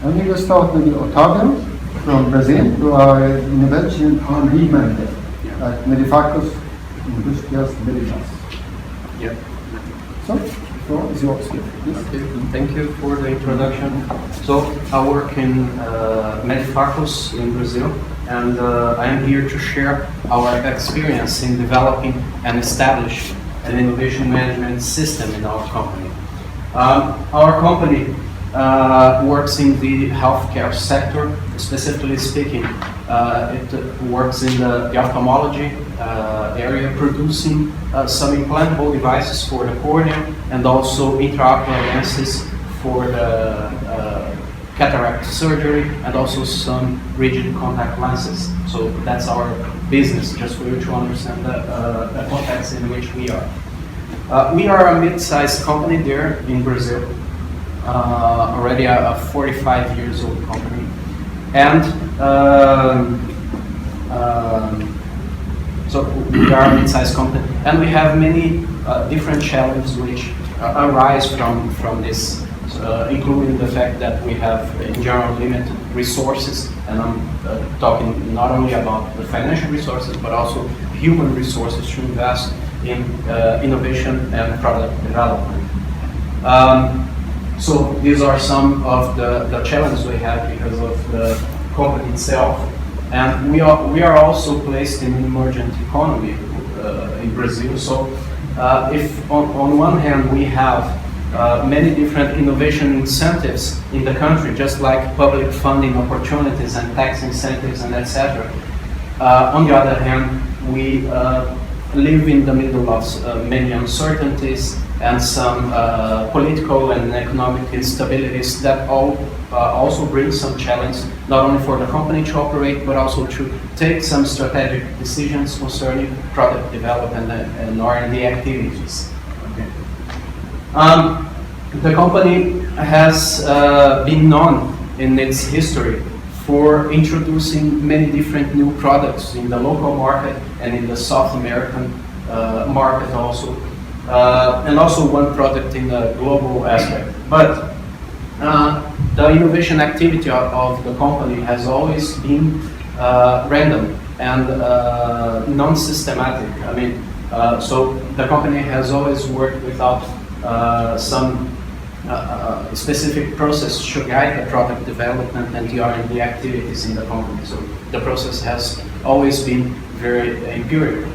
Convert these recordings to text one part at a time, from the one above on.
And we will start with Otávio from Brazil, who are innovation R&D Manager at Mediphacos Industrias Mediphacos. Yeah. So, the floor is yours. Okay. Thank you for the introduction. So, I work in Mediphacos in Brazil, and I am here to share our experience in developing and establishing an innovation management system in our company. Our company works in the healthcare sector, specifically speaking. It works in the ophthalmology area, producing some implantable devices for the cornea and also intraocular lenses for the cataract surgery and also some rigid contact lenses. So that's our business, just for you to understand the context in which we are. We are a mid-sized company there in Brazil, already a 45 years old company. And so we are a mid-sized company, and we have many different challenges which arise from this, including the fact that we have in general limited resources, and I'm talking not only about the financial resources but also human resources to invest in innovation and product development. So these are some of the challenges we have because of the company itself. And we are also placed in an emergent economy in Brazil. So if on one hand we have many different innovation incentives in the country, just like public funding opportunities and tax incentives and etc. On the other hand, we live in the middle of many uncertainties and some political and economic instabilities that also bring some challenge, not only for the company to operate, but also to take some strategic decisions concerning product development and R&D activities. Okay. The company has been known in its history for introducing many different new products in the local market and in the South American market also, and also one product in the global aspect. But the innovation activity of the company has always been random and non-systematic. I mean, so the company has always worked without some specific process to guide the product development and the R&D activities in the company. So the process has always been very empirical.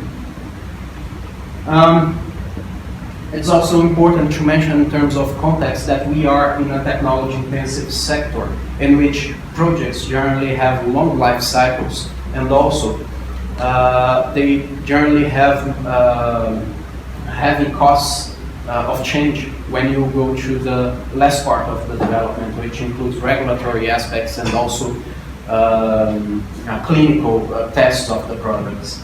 It's also important to mention in terms of context that we are in a technology-intensive sector in which projects generally have long life cycles, and also they generally have heavy costs of change when you go to the last part of the development, which includes regulatory aspects and also clinical tests of the products.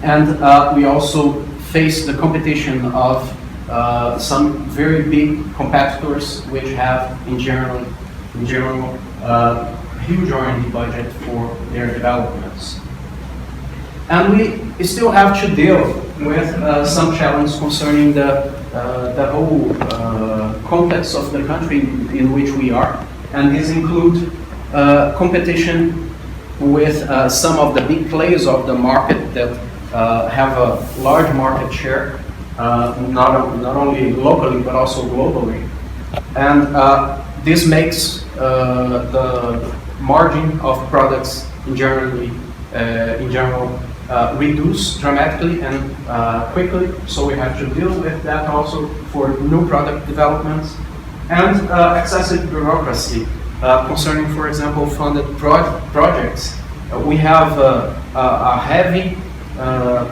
And we also face the competition of some very big competitors which have in general huge R&D budget for their developments. And we still have to deal with some challenges concerning the whole context of the country in which we are, and these include competition with some of the big players of the market that have a large market share, not only locally but also globally, and this makes the margin of products in general reduce dramatically and quickly. So we have to deal with that also for new product developments, and excessive bureaucracy concerning, for example, funded projects. We have a heavy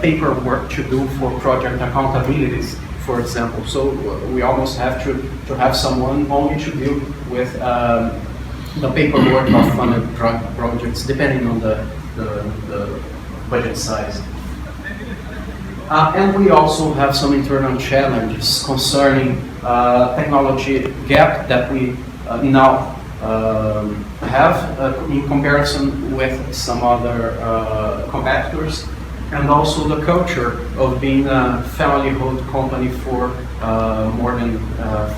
paperwork to do for project accountabilities, for example. So we almost have to have someone only to deal with the paperwork of funded projects, depending on the budget size. And we also have some internal challenges concerning technology gap that we now have in comparison with some other competitors, and also the culture of being a family-owned company for more than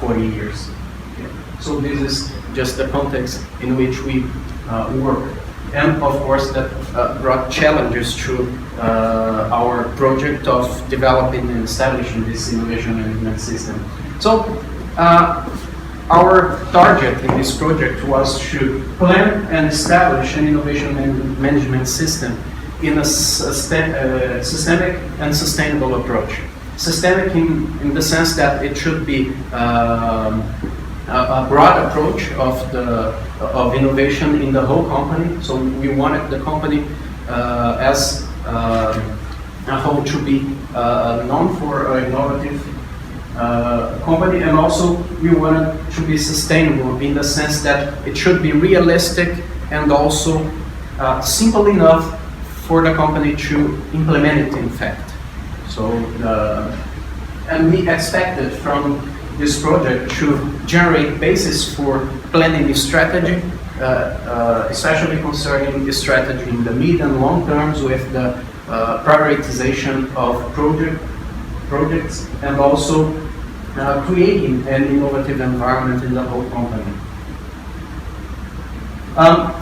40 years. So this is just the context in which we work. And of course that brought challenges to our project of developing and establishing this innovation management system. So our target in this project was to plan and establish an innovation management system in a systemic and sustainable approach. Systemic in the sense that it should be a broad approach of innovation in the whole company. So we wanted the company as a whole to be known for an innovative company, and also we wanted to be sustainable in the sense that it should be realistic and also simple enough for the company to implement it in fact. So, and we expected from this project to generate basis for planning the strategy, especially concerning the strategy in the mid and long terms with the prioritization of projects and also creating an innovative environment in the whole company.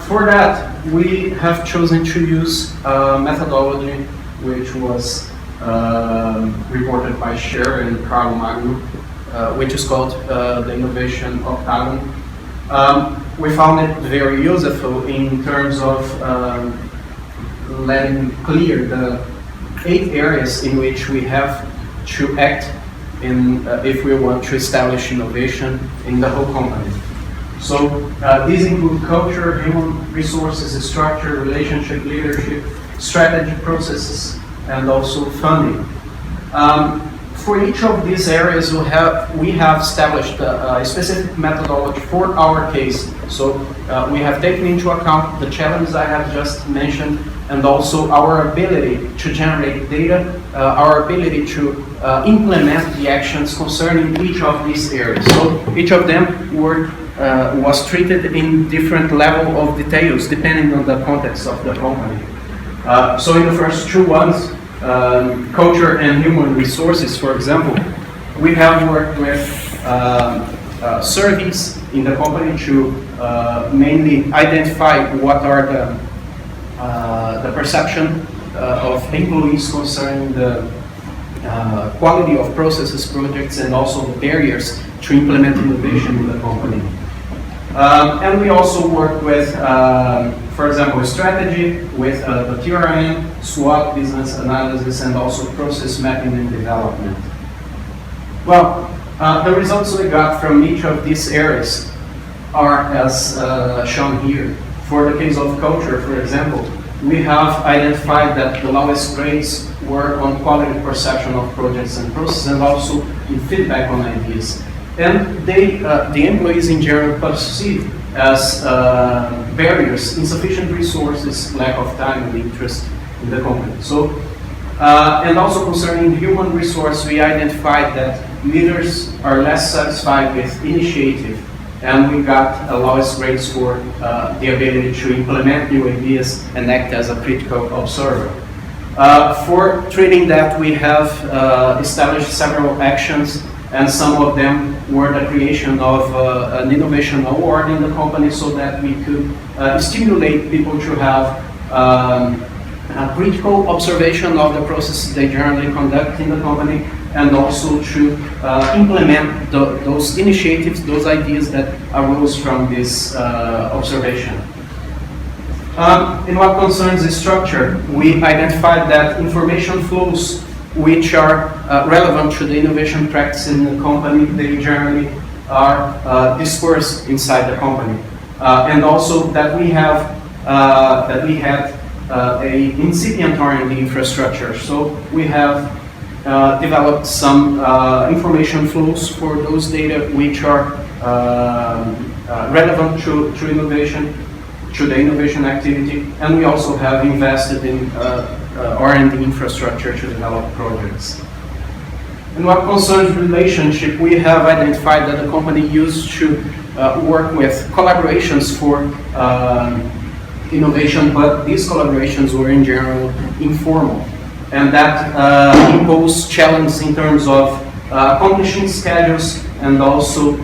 For that, we have chosen to use a methodology which was reported by Scher and Carlo Magno, which is called the Innovation Octagon. We found it very useful in terms of letting clear the 8 areas in which we have to act in if we want to establish innovation in the whole company. So these include culture, human resources, structure, relationship, leadership, strategy, processes, and also funding. For each of these areas, we have established a specific methodology for our case. So we have taken into account the challenges I have just mentioned, and also our ability to generate data, our ability to implement the actions concerning each of these areas. So each of them was treated in different level of details depending on the context of the company. So in the first 2 ones, culture and human resources, for example, we have worked with surveys in the company to mainly identify what are the perception of employees concerning the quality of processes, projects, and also barriers to implement innovation in the company. And we also work with, for example, strategy with the TRM, SWOT, business analysis, and also process mapping and development. Well, the results we got from each of these areas are as shown here. For the case of culture, for example, we have identified that the lowest grades were on quality perception of projects and processes, and also in feedback on ideas. And the employees in general perceive as barriers, insufficient resources, lack of time and interest in the company. So, and also concerning the human resource, we identified that leaders are less satisfied with initiative, and we got lowest grades for the ability to implement new ideas and act as a critical observer. For treating that, we have established several actions, and some of them were the creation of an innovation award in the company so that we could stimulate people to have a critical observation of the processes they generally conduct in the company, and also to implement those initiatives, those ideas that arose from this observation. In what concerns the structure, we identified that information flows which are relevant to the innovation practice in the company, they generally are dispersed inside the company. And also that we have a incipient R&D infrastructure. So we have developed some information flows for those data which are relevant to innovation, to the innovation activity, and we also have invested in R&D infrastructure to develop projects. In what concerns relationship, we have identified that the company used to work with collaborations for innovation, but these collaborations were in general informal, and that imposed challenges in terms of accomplishing schedules and also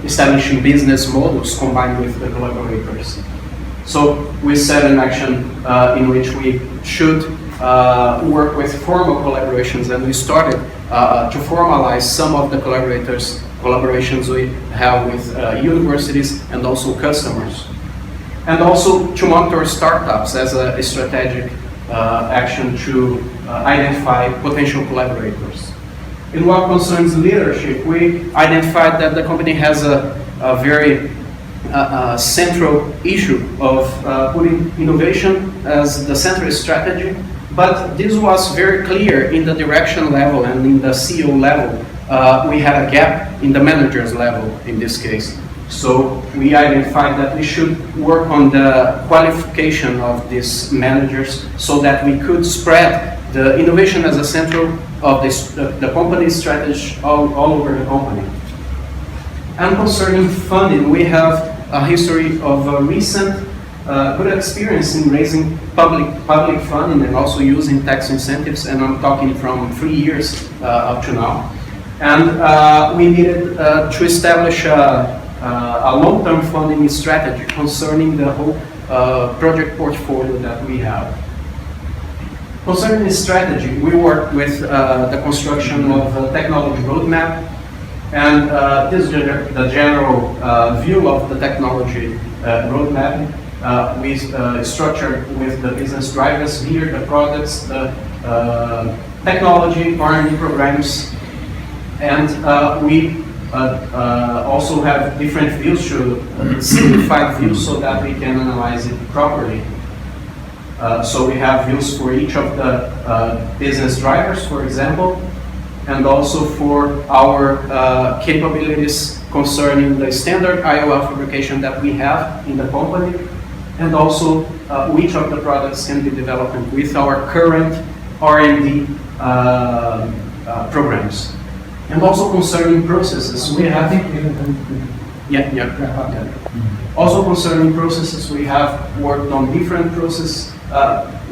establishing business models combined with the collaborators. So we set an action in which we should work with formal collaborations, and we started to formalize some of the collaborations we have with universities and also customers. And also to monitor startups as a strategic action to identify potential collaborators. In what concerns leadership, we identified that the company has a very central issue of putting innovation as the central strategy, but this was very clear in the direction level and in the CEO level. We had a gap in the managers level in this case. So we identified that we should work on the qualification of these managers so that we could spread the innovation as a central of the company's strategy all over the company. And concerning funding, we have a history of a recent good experience in raising public funding and also using tax incentives, and I'm talking from 3 years up to now. And we needed to establish a long-term funding strategy concerning the whole project portfolio that we have. Concerning the strategy, we worked with the construction of a technology roadmap, and this is the general view of the technology roadmap. We structured with the business drivers here, the products, the technology, R&D programs, and we also have different views, to simplified views so that we can analyze it properly. So we have views for each of the business drivers, for example, and also for our capabilities concerning the standard IOL fabrication that we have in the company, and also which of the products can be developed with our current R&D programs. And also concerning processes, we have... Also concerning processes, we have worked on different processes.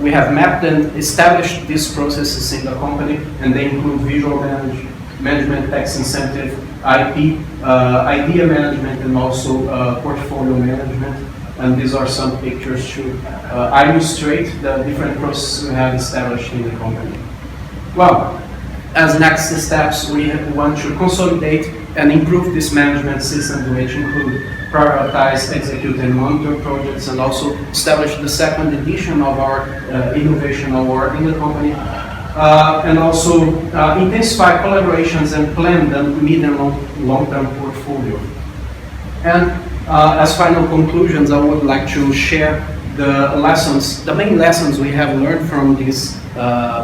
We have mapped and established these processes in the company, and they include visual management, tax incentive, IP, idea management, and also portfolio management. And these are some pictures to illustrate the different processes we have established in the company. Well, as next steps, we want to consolidate and improve this management system, which include prioritize, execute, and monitor projects, and also establish the second edition of our innovation award in the company, and also intensify collaborations and plan the mid and long-term portfolio. And as final conclusions, I would like to share the lessons, the main lessons we have learned from this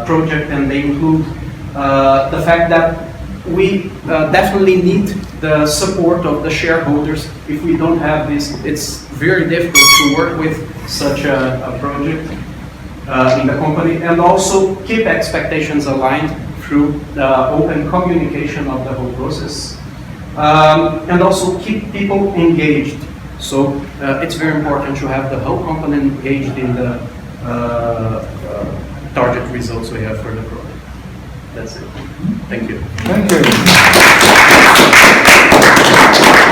project, and they include the fact that we definitely need the support of the shareholders. If we don't have this, it's very difficult to work with such a project in the company, and also keep expectations aligned through the open communication of the whole process, and also keep people engaged. So it's very important to have the whole company engaged in the target results we have for the project. That's it. Thank you. Thank you.